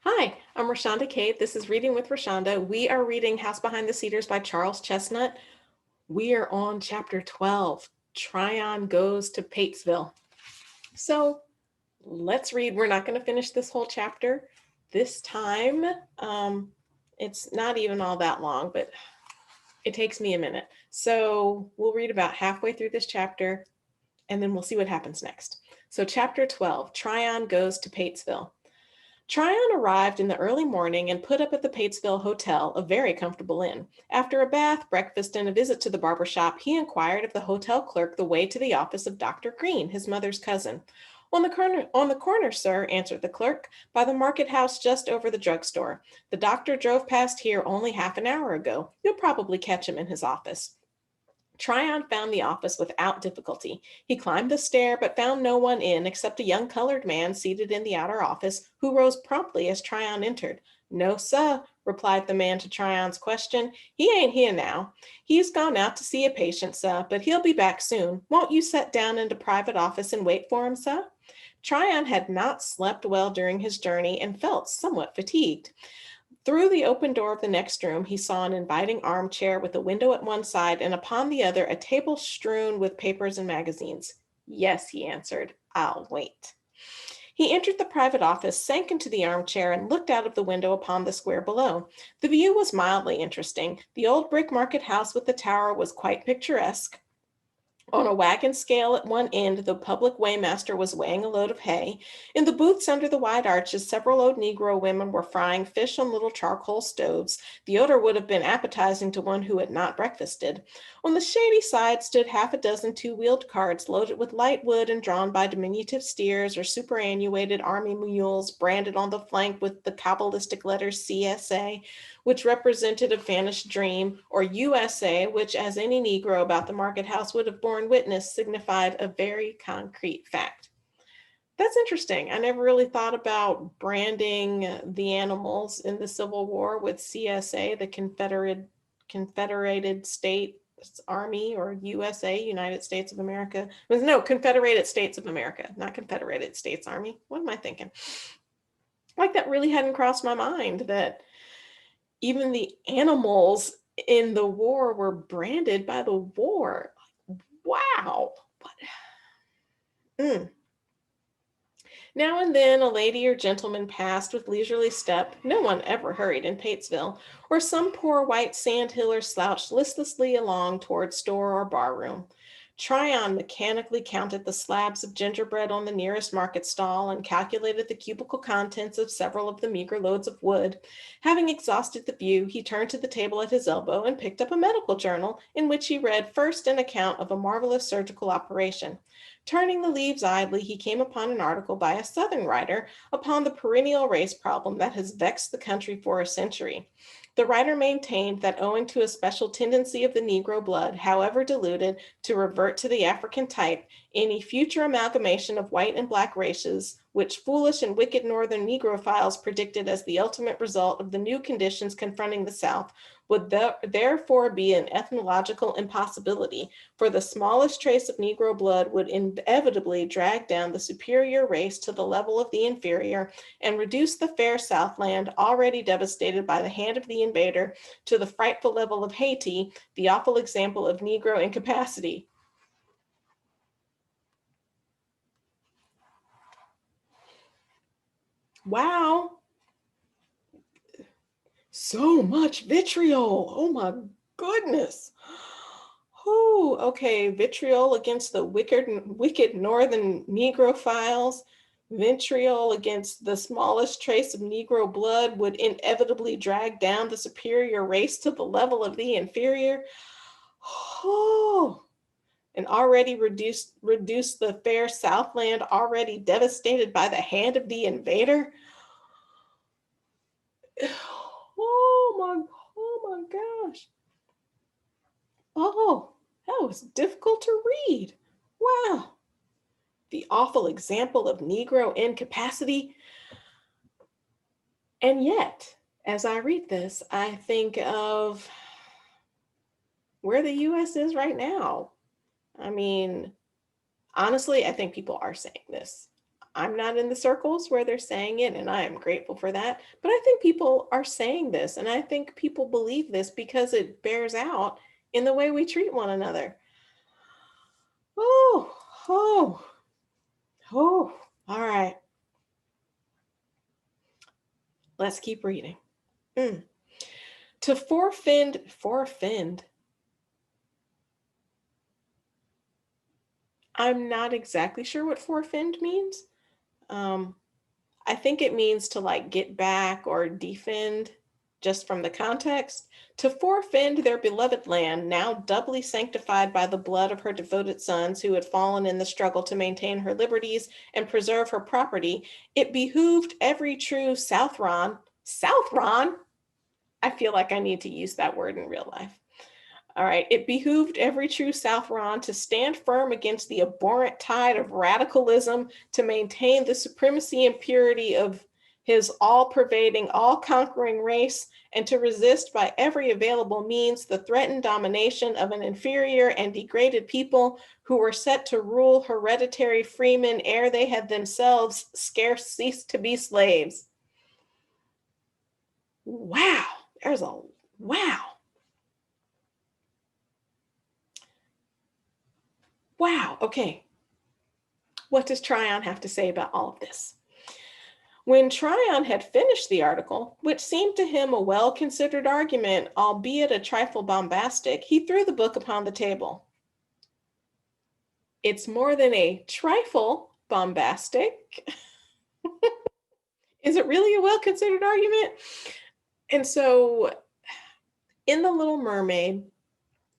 Hi, I'm Rashonda Kate. This is Reading with Rashonda. We are reading House Behind the Cedars by Charles Chesnutt. We are on chapter 12. Tryon goes to Patesville. So let's read. We're not going to finish this whole chapter this time. It's not even all that long, but it takes me a minute. So we'll read about halfway through this chapter and then we'll see what happens next. So, chapter 12, Tryon goes to Patesville. Tryon arrived in the early morning and put up at the Patesville Hotel, a very comfortable inn. After a bath, breakfast, and a visit to the barber shop, he inquired of the hotel clerk the way to the office of Dr. Green, his mother's cousin. On the corner, sir, answered the clerk, by the market house just over the drugstore. The doctor drove past here only half an hour ago. You'll probably catch him in his office. Tryon found the office without difficulty. He climbed the stair, but found no one in except a young colored man seated in the outer office, who rose promptly as Tryon entered. "No, sir," replied the man to Tryon's question. "He ain't here now. He's gone out to see a patient, sir, but he'll be back soon. Won't you set down in the private office and wait for him, sir?" Tryon had not slept well during his journey and felt somewhat fatigued. Through the open door of the next room, he saw an inviting armchair with a window at one side and upon the other a table strewn with papers and magazines. "Yes," he answered, "I'll wait." He entered the private office, sank into the armchair, and looked out of the window upon the square below. The view was mildly interesting. The old brick market house with the tower was quite picturesque. On a wagon scale at one end, the public weighmaster was weighing a load of hay. In the booths under the wide arches, several old Negro women were frying fish on little charcoal stoves. The odor would have been appetizing to one who had not breakfasted. On the shady side stood half a dozen two-wheeled carts loaded with light wood and drawn by diminutive steers or superannuated army mules branded on the flank with the cabalistic letters CSA, which represented a vanished dream, or USA, which, as any Negro about the market house would have borne witness, signified a very concrete fact. That's interesting. I never really thought about branding the animals in the Civil War with CSA, the Confederated States Army, or USA, United States of America. No, Confederated States of America, not Confederated States Army. What am I thinking? Like, that really hadn't crossed my mind that even the animals in the war were branded by the war. Wow. Mm. Now and then a lady or gentleman passed with leisurely step. No one ever hurried in Patesville, or some poor white sandhiller slouched listlessly along toward store or bar room. Tryon mechanically counted the slabs of gingerbread on the nearest market stall and calculated the cubical contents of several of the meager loads of wood. Having exhausted the view, he turned to the table at his elbow and picked up a medical journal, in which he read first an account of a marvelous surgical operation. Turning the leaves idly, he came upon an article by a Southern writer upon the perennial race problem that has vexed the country for a century. The writer maintained that owing to a special tendency of the Negro blood, however diluted, to revert to the African type, any future amalgamation of white and black races, which foolish and wicked Northern Negrophiles predicted as the ultimate result of the new conditions confronting the South, would therefore be an ethnological impossibility, for the smallest trace of Negro blood would inevitably drag down the superior race to the level of the inferior and reduce the fair Southland, already devastated by the hand of the invader, to the frightful level of Haiti, the awful example of Negro incapacity. Wow, so much vitriol. Oh my goodness. Oh, okay. Vitriol against the wicked Northern Negrophiles. Vitriol against the smallest trace of Negro blood would inevitably drag down the superior race to the level of the inferior. Oh, and already reduced the fair Southland, already devastated by the hand of the invader. Oh my gosh. Oh, that was difficult to read. Wow. The awful example of Negro incapacity. And yet, as I read this, I think of where the US is right now. I mean, honestly, I think people are saying this. I'm not in the circles where they're saying it, and I am grateful for that. But I think people are saying this, and I think people believe this because it bears out in the way we treat one another. Oh, oh, oh. All right. Let's keep reading. To forfend. I'm not exactly sure what forfend means. Um, I think it means to like get back or defend, just from the context. To forfend their beloved land, now doubly sanctified by the blood of her devoted sons who had fallen in the struggle to maintain her liberties and preserve her property, it behooved every true Southron, I feel like I need to use that word in real life. All right. It behooved every true Southron to stand firm against the abhorrent tide of radicalism, to maintain the supremacy and purity of his all-pervading, all-conquering race, and to resist by every available means the threatened domination of an inferior and degraded people who were set to rule hereditary freemen ere they had themselves scarce ceased to be slaves. Wow. There's a wow. Wow. Okay. What does Tryon have to say about all of this? When Tryon had finished the article, which seemed to him a well-considered argument, albeit a trifle bombastic, he threw the book upon the table. It's more than a trifle bombastic. Is it really a well-considered argument? And so in The Little Mermaid,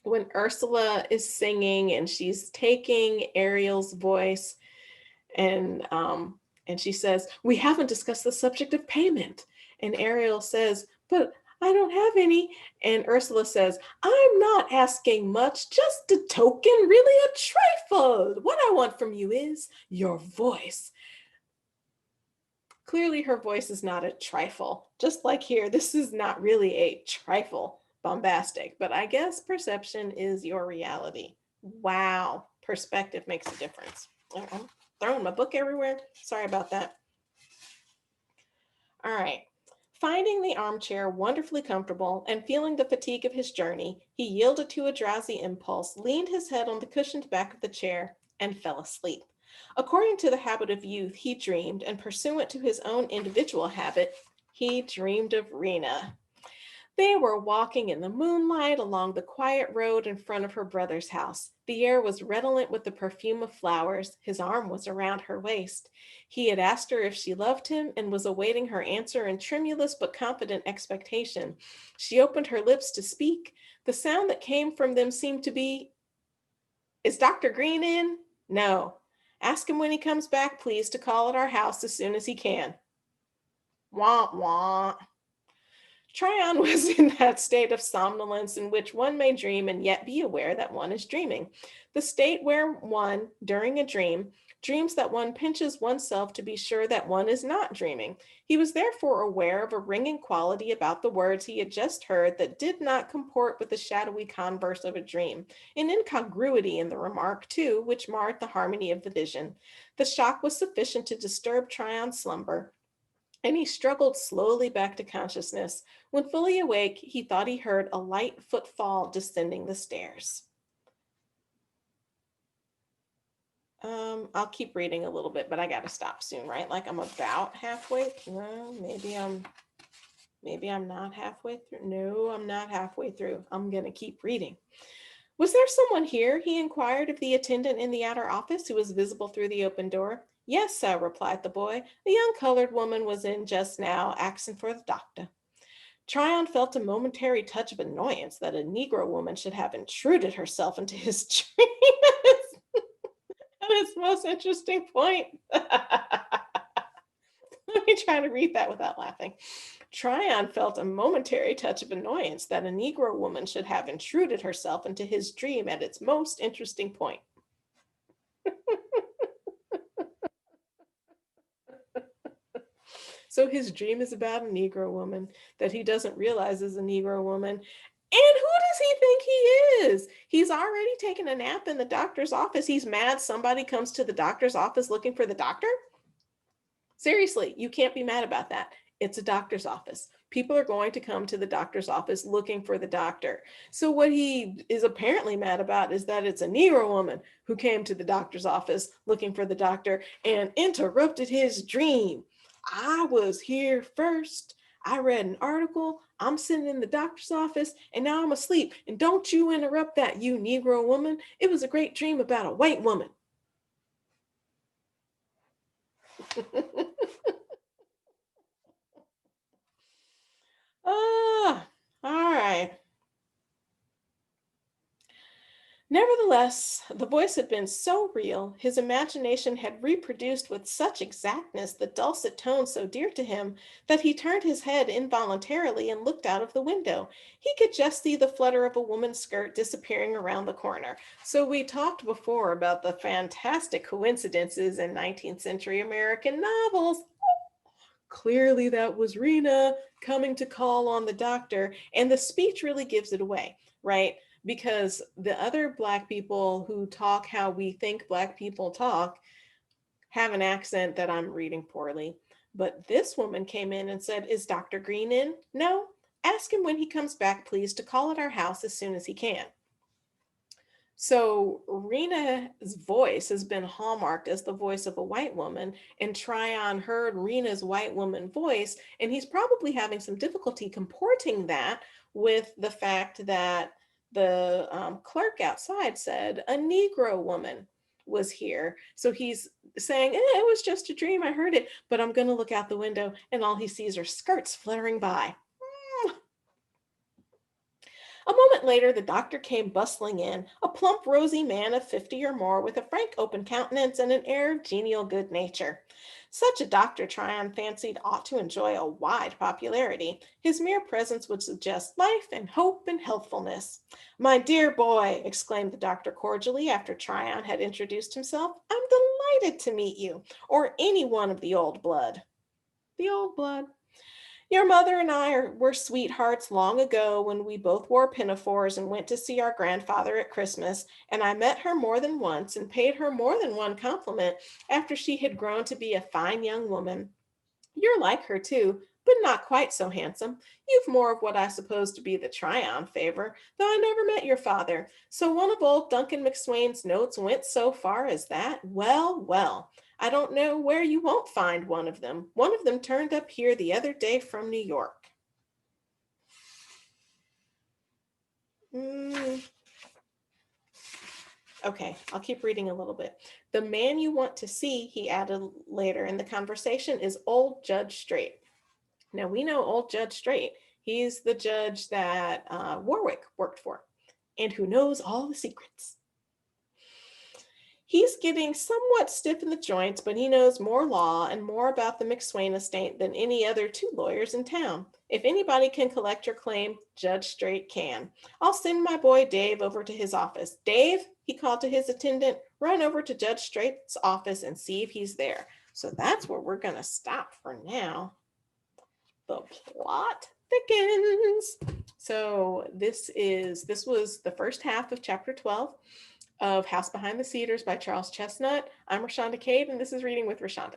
when Ursula is singing and she's taking Ariel's voice, and she says, "We haven't discussed the subject of payment." And Ariel says, "But I don't have any." And Ursula says, "I'm not asking much, just a token, really a trifle. What I want from you is your voice." Clearly her voice is not a trifle. Just like here, this is not really a trifle bombastic, but I guess perception is your reality. Wow, perspective makes a difference. I'm throwing my book everywhere. Sorry about that. All right. Finding the armchair wonderfully comfortable and feeling the fatigue of his journey, he yielded to a drowsy impulse, leaned his head on the cushioned back of the chair, and fell asleep. According to the habit of youth, he dreamed, and pursuant to his own individual habit, he dreamed of Rena. They were walking in the moonlight along the quiet road in front of her brother's house. The air was redolent with the perfume of flowers. His arm was around her waist. He had asked her if she loved him and was awaiting her answer in tremulous but confident expectation. She opened her lips to speak. The sound that came from them seemed to be, "Is Dr. Green in?" "No." "Ask him when he comes back, please, to call at our house as soon as he can." Wah, wah. Tryon was in that state of somnolence in which one may dream and yet be aware that one is dreaming. The state where one, during a dream, dreams that one pinches oneself to be sure that one is not dreaming. He was therefore aware of a ringing quality about the words he had just heard that did not comport with the shadowy converse of a dream, an incongruity in the remark, too, which marred the harmony of the vision. The shock was sufficient to disturb Tryon's slumber, and he struggled slowly back to consciousness. When fully awake, he thought he heard a light footfall descending the stairs. I'll keep reading a little bit, but I got to stop soon, right? Like I'm about halfway. Well, maybe I'm not halfway through. No, I'm not halfway through. I'm going to keep reading. "Was there someone here?" he inquired of the attendant in the outer office, who was visible through the open door. "Yes, sir," replied the boy. "The young colored woman was in just now, asking for the doctor." Tryon felt a momentary touch of annoyance that a Negro woman should have intruded herself into his dream at its most interesting point. Let me try to read that without laughing. Tryon felt a momentary touch of annoyance that a Negro woman should have intruded herself into his dream at its most interesting point. So his dream is about a Negro woman that he doesn't realize is a Negro woman. And who does he think he is? He's already taken a nap in the doctor's office. He's mad somebody comes to the doctor's office looking for the doctor. Seriously, you can't be mad about that. It's a doctor's office. People are going to come to the doctor's office looking for the doctor. So, what he is apparently mad about is that it's a Negro woman who came to the doctor's office looking for the doctor and interrupted his dream. I was here first. I read an article. I'm sitting in the doctor's office and now I'm asleep. And don't you interrupt that, you Negro woman. It was a great dream about a white woman. Ah, all right. Nevertheless, the voice had been so real, his imagination had reproduced with such exactness the dulcet tones so dear to him, that he turned his head involuntarily and looked out of the window. He could just see the flutter of a woman's skirt disappearing around the corner. So, we talked before about the fantastic coincidences in 19th century American novels. Clearly, that was Rena coming to call on the doctor. And the speech really gives it away, right? Because the other Black people who talk how we think Black people talk have an accent that I'm reading poorly. But this woman came in and said, "Is Dr. Green in?" "No." "Ask him when he comes back, please, to call at our house as soon as he can." So Rena's voice has been hallmarked as the voice of a white woman, and Tryon heard Rena's white woman voice, and he's probably having some difficulty comporting that with the fact that the clerk outside said a Negro woman was here. So he's saying, it was just a dream. I heard it, but I'm going to look out the window, and all he sees are skirts fluttering by. A moment later, the doctor came bustling in, a plump, rosy man of 50 or more, with a frank, open countenance and an air of genial good nature. Such a doctor, Tryon fancied, ought to enjoy a wide popularity. His mere presence would suggest life and hope and healthfulness. "My dear boy," exclaimed the doctor cordially after Tryon had introduced himself, "I'm delighted to meet you, or any one of the old blood." The old blood. "Your mother and were sweethearts long ago when we both wore pinafores and went to see our grandfather at Christmas, and I met her more than once and paid her more than one compliment after she had grown to be a fine young woman. You're like her too, but not quite so handsome. You've more of what I suppose to be the Tryon favor, though I never met your father. So one of old Duncan McSwain's notes went so far as that? Well, well. I don't know where you won't find one of them. One of them turned up here the other day from New York." Mm, okay, I'll keep reading a little bit. "The man you want to see," he added later in the conversation, "is old Judge Straight." Now we know old Judge Straight. He's the judge that Warwick worked for and who knows all the secrets. "He's getting somewhat stiff in the joints, but he knows more law and more about the McSwain estate than any other two lawyers in town. If anybody can collect your claim, Judge Straight can. I'll send my boy Dave over to his office. Dave," he called to his attendant, "run over to Judge Straight's office and see if he's there." So that's where we're going to stop for now. The plot thickens. So this was the first half of chapter 12 of House Behind the Cedars by Charles Chesnutt. I'm Rashonda Cade, and this is Reading with Rashonda.